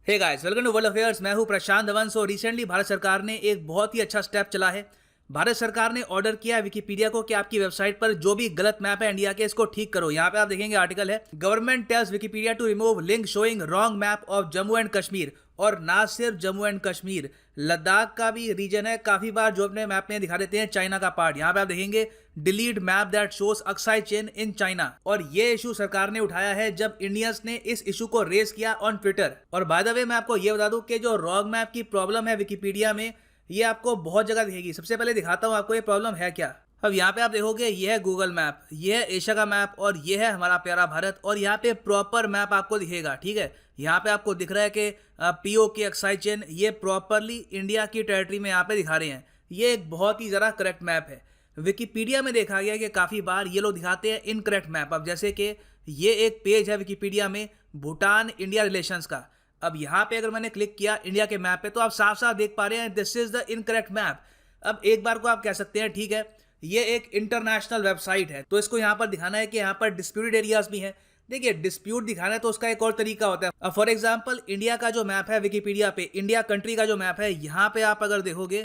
Hey guys, welcome to world affairs. मैं हूं प्रशांत Dhawan. Recently Bharat सरकार ने एक बहुत ही अच्छा स्टेप चला है। भारत सरकार ने ऑर्डर किया है विकिपीडिया को कि आपकी वेबसाइट पर जो भी गलत मैप है इंडिया के, इसको ठीक करो। यहाँ पे आप देखेंगे आर्टिकल है, government tells Wikipedia to remove link showing wrong map of Jammu and Kashmir. और ना सिर्फ जम्मू एंड कश्मीर, लद्दाख का भी रीजन है। काफी बार जो अपने मैप में दिखा देते हैं चाइना का पार्ट। यहाँ पे आप देखेंगे delete map that shows Aksai chain in China. और ये इशू सरकार ने उठाया है जब इंडियंस ने इस इशू को रेज किया ऑन ट्विटर। और बाय द वे मैं आपको ये बता दूं कि जो रॉन्ग मैप की प्रॉब्लम है विकिपीडिया में, ये आपको बहुत जगह दिखेगी। सबसे पहले दिखाता हूँ आपको ये प्रॉब्लम है क्या। अब यहाँ पे आप देखोगे ये है गूगल मैप, ये है एशिया का मैप और ये है हमारा प्यारा भारत। और यहाँ पे प्रॉपर मैप आपको दिखेगा, ठीक है। यहाँ पे आपको दिख रहा है कि पीओके अक्साई चेन ये प्रॉपरली इंडिया की टेरिटरी में यहाँ पे दिखा रहे हैं। ये एक बहुत ही ज़रा करेक्ट मैप है। विकिपीडिया में देखा गया कि काफ़ी बार ये लोग दिखाते हैं इनकरेक्ट मैप। अब जैसे कि ये एक पेज है विकिपीडिया में भूटान इंडिया रिलेशंस का। अब यहाँ पे अगर मैंने क्लिक किया इंडिया के मैप पे तो आप साफ साफ देख पा रहे हैं this is the incorrect map. अब एक बार को आप कह सकते हैं ठीक है, ये एक इंटरनेशनल वेबसाइट है तो इसको यहाँ पर दिखाना है कि यहाँ पर डिस्प्यूटेड एरियाज भी हैं। देखिए, डिस्प्यूट दिखाना है तो उसका एक और तरीका होता है। अब फॉर एग्जाम्पल इंडिया का जो मैप है विकिपीडिया पे, इंडिया कंट्री का जो मैप है, यहाँ पे आप अगर देखोगे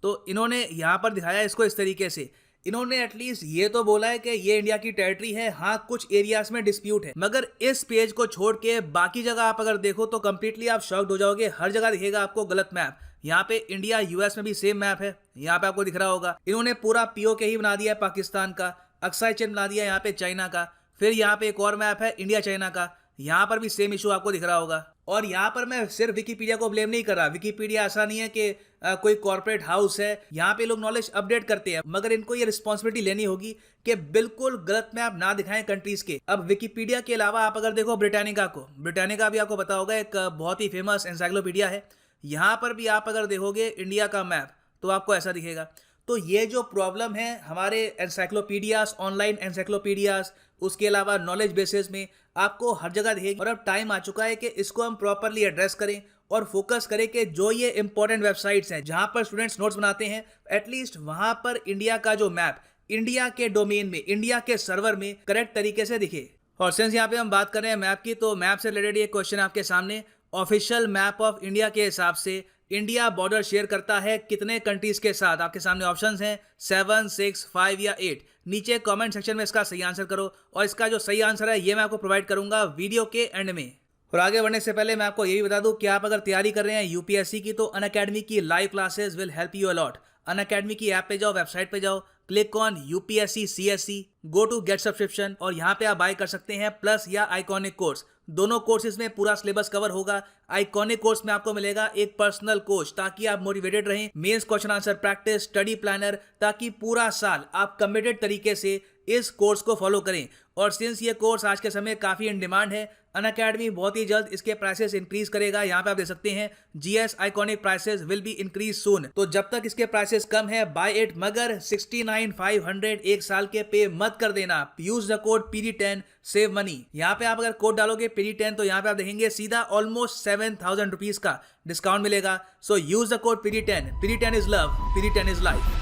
तो इन्होंने यहाँ पर दिखाया इसको इस तरीके से। इन्होंने एटलीस्ट ये तो बोला है कि ये इंडिया की टेरिटरी है, हाँ कुछ एरियाज में डिस्प्यूट है। मगर इस पेज को छोड़ के बाकी जगह आप अगर देखो तो कंप्लीटली आप शॉक्ड हो जाओगे। हर जगह दिखेगा आपको गलत मैप। यहाँ पे इंडिया यूएस में भी सेम मैप है, यहाँ पे आपको दिख रहा होगा। इन्होंने पूरा पीओके ही बना दिया है पाकिस्तान का, अक्साई चेन बना दिया यहाँ पे चाइना का। फिर यहाँ पे एक और मैप है इंडिया चाइना का, यहाँ पर भी सेम इशू आपको दिख रहा होगा। और यहाँ पर मैं सिर्फ विकिपीडिया को ब्लेम नहीं कर रहा। विकिपीडिया ऐसा नहीं है कि कोई कॉर्पोरेट हाउस है, यहाँ पे लोग नॉलेज अपडेट करते हैं, मगर इनको ये रिस्पॉन्सिबिलिटी लेनी होगी कि बिल्कुल गलत मैप ना दिखाएं कंट्रीज के। अब विकिपीडिया के अलावा आप अगर देखो ब्रिटानिका को, ब्रिटानिका भी आपको पता होगा एक बहुत ही फेमस एनसाइक्लोपीडिया है। यहाँ पर भी आप अगर देखोगे इंडिया का मैप तो आपको ऐसा दिखेगा। तो ये जो प्रॉब्लम है हमारे एनसाइक्लोपीडियाज, ऑनलाइन एनसाइक्लोपीडियाज, उसके अलावा नॉलेज बेसिस में आपको हर जगह दिखेगी। और अब टाइम आ चुका है कि इसको हम प्रॉपरली एड्रेस करें और फोकस करें कि जो ये इंपॉर्टेंट वेबसाइट्स हैं जहां पर स्टूडेंट्स नोट्स बनाते हैं, एटलीस्ट वहां पर इंडिया का जो मैप इंडिया के डोमेन में, इंडिया के सर्वर में करेक्ट तरीके से दिखे। और सिंस यहाँ पे हम बात कर रहे हैं मैप की, तो मैप से रिलेटेड ये क्वेश्चन आपके सामने। ऑफिशियल मैप ऑफ इंडिया के हिसाब से इंडिया बॉर्डर शेयर करता है कितने कंट्रीज के साथ? आपके सामने ऑप्शंस हैं 7, 6, 5 या 8। नीचे कमेंट सेक्शन में इसका सही आंसर करो और इसका जो सही आंसर है ये मैं आपको प्रोवाइड करूंगा वीडियो के एंड में। और आगे बढ़ने से पहले मैं आपको ये भी बता दूं कि आप अगर तैयारी कर रहे हैं यूपीएससी की तो अनअकैडमी की live classes will help you a lot. Unacademy की ऐप पे जाओ, वेबसाइट पे जाओ, click on UPSC CSC, go to get subscription और यहाँ पे आप बाय कर सकते हैं प्लस या आइकॉनिक कोर्स। दोनों कोर्सेज में पूरा सिलेबस कवर होगा। आइकॉनिक कोर्स में आपको मिलेगा एक पर्सनल कोच ताकि आप मोटिवेटेड रहें, mains question answer practice, study planner, ताकि पूरा साल आप कमिटेड तरीके से इस कोर्स को फॉलो करें। और सिंस ये कोर्स आज के समय काफ़ी इन डिमांड है, अनअकैडमी बहुत ही जल्द इसके प्राइसेस इंक्रीज करेगा। यहाँ पे आप देख सकते हैं GS iconic prices will be increase soon. तो जब तक इसके प्राइसेस कम है बाय इट, मगर 69,500 एक साल के पे मत कर देना। Use the code PD10 save money. यहाँ पे आप अगर कोड डालोगे PD10 तो यहाँ पे आप देखेंगे सीधा ऑलमोस्ट 7,000 रुपीज का डिस्काउंट मिलेगा। So use the code PD10। PD10 is love, PD10 is life.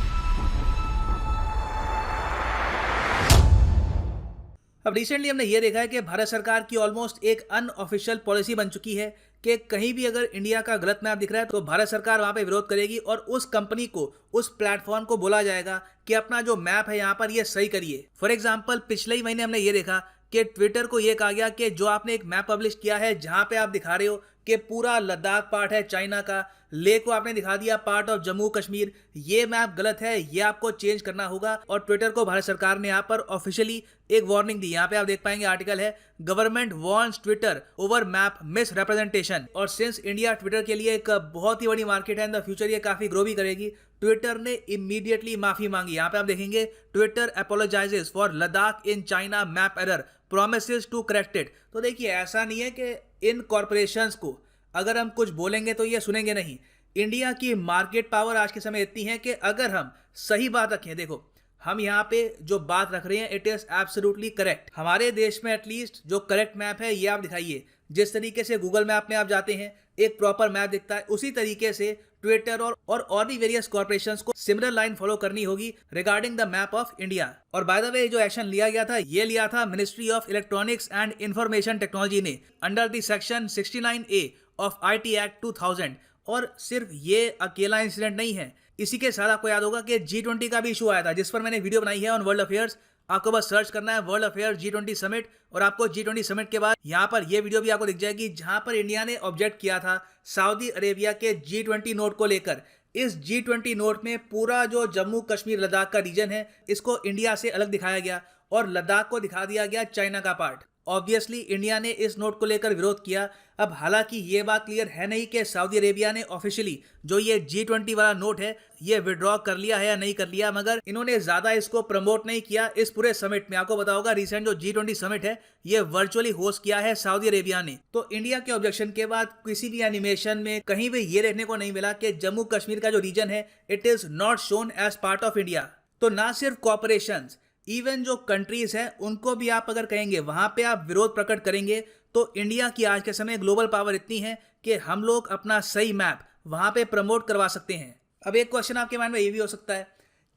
अब रिसेंटली हमने ये देखा है कि भारत सरकार की ऑलमोस्ट एक अनऑफिशियल पॉलिसी बन चुकी है कि कहीं भी अगर इंडिया का गलत मैप दिख रहा है तो भारत सरकार वहां पे विरोध करेगी और उस कंपनी को, उस प्लेटफॉर्म को बोला जाएगा कि अपना जो मैप है यहाँ पर ये सही करिए। फॉर एग्जाम्पल पिछले ही महीने हमने ये देखा कि ट्विटर को ये कहा गया कि जो आपने एक मैप पब्लिश किया है जहां पे आप दिखा रहे हो कि पूरा लद्दाख पार्ट है चाइना का, ले को आपने दिखा दिया पार्ट ऑफ जम्मू कश्मीर, ये मैप गलत है, ये आपको चेंज करना होगा। और ट्विटर को भारत सरकार ने यहाँ पर ऑफिशियली एक वार्निंग दी। यहाँ पे आप देख पाएंगे आर्टिकल है, government warns Twitter over map miss representation. और सिंस इंडिया ट्विटर के लिए एक बहुत ही बड़ी मार्केट है, इन द फ्यूचर ये काफी ग्रो भी करेगी, ट्विटर ने इमीडिएटली माफी मांगी। यहाँ पे आप देखेंगे Twitter apologises for Ladakh in China map error, promises to correct it. तो देखिए, ऐसा नहीं है कि इन कॉर्पोरेशंस को अगर हम कुछ बोलेंगे तो ये सुनेंगे नहीं। इंडिया की मार्केट पावर आज के समय इतनी है कि अगर हम सही बात रखें, देखो हम यहाँ पे जो बात रख रहे हैं इट इज एब्सोल्युटली करेक्ट। हमारे देश में एटलीस्ट जो करेक्ट मैप है ये आप दिखाइए। जिस तरीके से गूगल मैप में आप जाते हैं एक प्रॉपर मैप दिखता है, उसी तरीके से ट्विटर और भी वेरियस कॉर्पोरेशंस को सिमिलर लाइन फॉलो करनी होगी regarding the map of India. और बाय द वे जो एक्शन लिया गया था ये लिया था ministry of electronics and information technology ने under the section 69A of IT act 2000। और सिर्फ ये अकेला इंसिडेंट नहीं है, इसी के साथ आपको याद होगा कि G20 का भी इशू आया था, जिस पर मैंने वीडियो बनाई है ऑन वर्ल्ड अफेयर्स। आपको बस सर्च करना है वर्ल्ड अफेयर G20 समिट और आपको G20 समिट के बाद यहाँ पर ये वीडियो भी आपको दिख जाएगी, जहां पर इंडिया ने ऑब्जेक्ट किया था सऊदी अरेबिया के G20 नोट को लेकर। इस G20 नोट में पूरा जो जम्मू कश्मीर लद्दाख का रीजन है, इसको इंडिया से अलग दिखाया गया और लद्दाख को दिखा दिया गया चाइना का पार्ट। ऑब्वियसली इंडिया ने इस नोट को लेकर विरोध किया। अब हालांकि ये बात क्लियर है नहीं कि सऊदी अरेबिया ने ऑफिशियली जो ये G20 वाला नोट है ये विड्रॉ कर लिया है या नहीं कर लिया, मगर इन्होंने ज्यादा इसको प्रमोट नहीं किया इस पूरे समिट में। आपको पता होगा रिसेंट जो G20 समिट है ये वर्चुअली होस्ट किया है सऊदी अरेबिया ने। तो इंडिया के ऑब्जेक्शन के बाद किसी भी एनिमेशन में कहीं भी ये देखने को नहीं मिला कि जम्मू कश्मीर का जो रीजन है it is not shown as part of India. तो ना सिर्फ कॉर्पोरेशन, इवन जो कंट्रीज हैं उनको भी आप अगर कहेंगे वहां पे आप विरोध प्रकट करेंगे, तो इंडिया की आज के समय ग्लोबल पावर इतनी है कि हम लोग अपना सही मैप वहां पे प्रमोट करवा सकते हैं। अब एक क्वेश्चन आपके माइंड में ये भी हो सकता है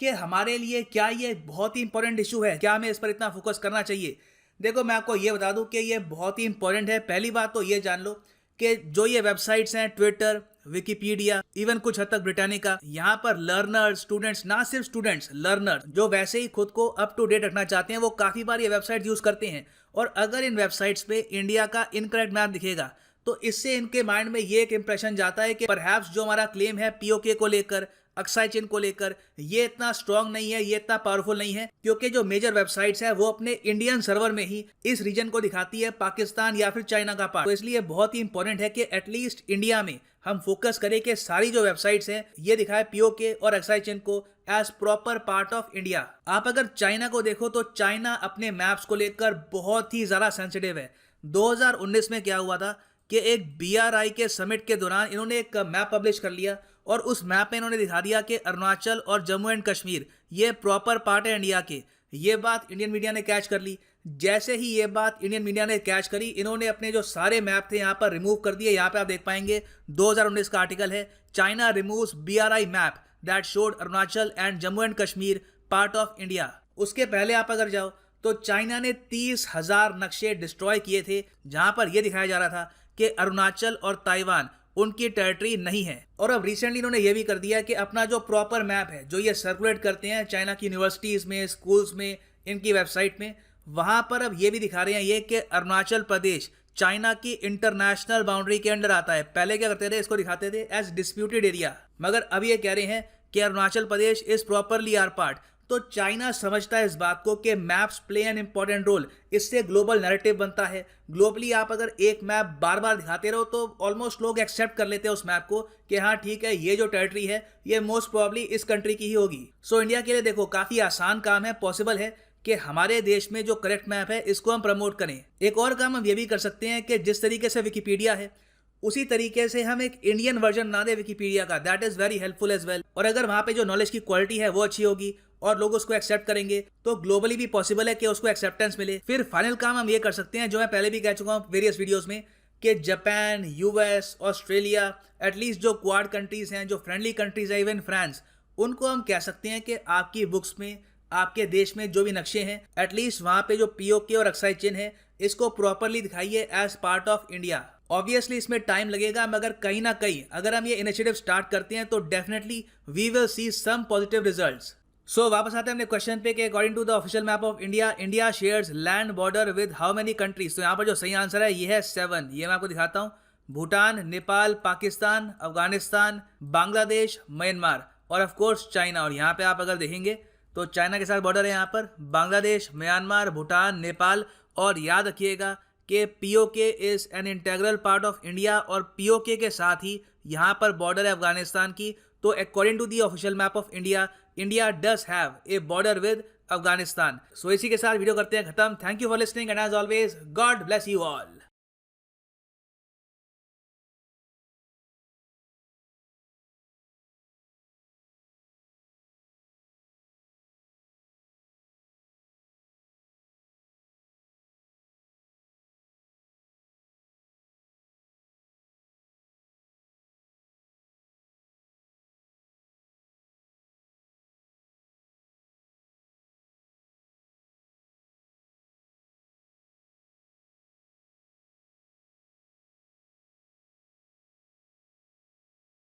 कि हमारे लिए क्या ये बहुत ही इंपॉर्टेंट इशू है, क्या हमें इस पर इतना फोकस करना चाहिए? देखो मैं आपको ये बता दूं कि ये बहुत ही इंपॉर्टेंट है। पहली बात तो ये जान लो कि जो ये वेबसाइट्स हैं ट्विटर, विकिपीडिया, इवन कुछ हद तक ब्रिटानिका, यहाँ पर लर्नर्स, स्टूडेंट्स, ना सिर्फ स्टूडेंट्स, लर्नर जो वैसे ही खुद को अप टू डेट रखना चाहते हैं वो काफी बार ये वेबसाइट यूज करते हैं। और अगर इन वेबसाइट्स पे इंडिया का इनकरेक्ट मैप दिखेगा तो इससे इनके माइंड में ये एक इंप्रेशन जाता है कि परहैप्स जो हमारा क्लेम है पीओके को लेकर, अक्साई चीन को लेकर, ये इतना स्ट्रांग नहीं है, ये इतना पावरफुल नहीं है, क्योंकि जो मेजर वेबसाइट्स है वो अपने इंडियन सर्वर में ही इस रीजन को दिखाती है, पाकिस्तान या फिर चाइना का पार्ट। तो इसलिए बहुत ही इंपॉर्टेंट है कि एटलीस्ट इंडिया में हम फोकस करें कि सारी जो वेबसाइट्स हैं ये दिखाए पीओके और अक्साई चीन को as proper part of India. आप अगर चाइना को देखो तो चाइना अपने मैप्स को लेकर बहुत ही ज्यादा सेंसिटिव है। 2019 में क्या हुआ था कि एक BRI के समिट के दौरान इन्होंने एक मैप पब्लिश कर लिया और उस मैप में इन्होंने दिखा दिया कि अरुणाचल और जम्मू एंड कश्मीर ये प्रॉपर पार्ट है इंडिया के। ये बात इंडियन मीडिया ने कैच कर ली। जैसे ही ये बात इंडियन मीडिया ने कैच करी, इन्होंने अपने जो सारे मैप थे यहाँ पर रिमूव कर दिए। यहाँ पे आप देख पाएंगे 2019 का आर्टिकल है, China removes BRI map that showed Arunachal and Jammu and Kashmir part of India. उसके पहले आप अगर जाओ तो चाइना ने 30,000 नक्शे डिस्ट्रॉय किए थे, जहां पर यह दिखाया जा रहा था कि अरुणाचल और ताइवान उनकी टेरिटरी नहीं है। और अब रिसेंटली इन्होंने ये भी कर दिया कि अपना जो प्रॉपर मैप है जो ये सर्कुलेट करते हैं चाइना की यूनिवर्सिटीज में, स्कूल्स में, इनकी वेबसाइट में, वहां पर अब ये भी दिखा रहे हैं ये कि अरुणाचल प्रदेश चाइना की इंटरनेशनल बाउंड्री के अंडर आता है। पहले क्या करते थे, इसको दिखाते थे एज डिस्प्यूटेड एरिया, मगर अब ये कह रहे हैं कि Arunachal Pradesh is properly our part. तो चाइना समझता है इस बात को कि maps play an important role, इससे ग्लोबल नैरेटिव बनता है। ग्लोबली आप अगर एक मैप बार बार दिखाते रहो तो ऑलमोस्ट लोग एक्सेप्ट कर लेते हैं उस मैप को कि हाँ ठीक है, ये जो टेरिटरी है ये मोस्ट प्रोबेबली इस कंट्री की ही होगी। सो इंडिया के लिए देखो काफी आसान काम है, पॉसिबल है कि हमारे देश में जो करेक्ट मैप है इसको हम प्रमोट करें। एक और काम हम ये भी कर सकते हैं कि जिस तरीके से विकिपीडिया है उसी तरीके से हम एक इंडियन वर्जन बना दे विकिपीडिया का, that is very helpful as well. और अगर वहां पे जो नॉलेज की क्वालिटी है वो अच्छी होगी और लोग उसको एक्सेप्ट करेंगे तो ग्लोबली भी पॉसिबल है कि उसको एक्सेप्टेंस मिले। फिर फाइनल काम हम ये कर सकते हैं जो मैं पहले भी कह चुका हूँ वेरियस वीडियोस में कि जापान, US, ऑस्ट्रेलिया, एटलीस्ट जो क्वाड कंट्रीज हैं, जो फ्रेंडली कंट्रीज है, इवन फ्रांस, उनको हम कह सकते हैं कि आपकी बुक्स में, आपके देश में जो भी नक्शे हैं एटलीस्ट वहां पे जो पीओके और अक्साई चीन है इसको प्रॉपरली दिखाइए as part of India. Obviously इसमें टाइम लगेगा, मगर कहीं ना कहीं अगर हम ये इनिशिएटिव स्टार्ट करते हैं तो definitely we will see some positive results. So वापस आते हैं अपने क्वेश्चन पे कि according to the official map of India, India shares land border with how many countries. तो यहाँ पर जो सही आंसर है ये है 7। ये मैं आपको दिखाता हूँ, भूटान, नेपाल, पाकिस्तान, अफगानिस्तान, बांग्लादेश, म्यांमार और ऑफ कोर्स चाइना। और यहाँ पे आप अगर देखेंगे तो चाइना के साथ बॉर्डर है यहाँ पर, बांग्लादेश, म्यांमार, भूटान, नेपाल। और याद रखिएगा कि PoK is an integral part of India और पीओके के साथ ही यहाँ पर बॉर्डर है अफगानिस्तान की। तो according to the official map of India, India does have a border with Afghanistan. So इसी के साथ वीडियो करते हैं खत्म। Thank you for listening and as always God bless you all.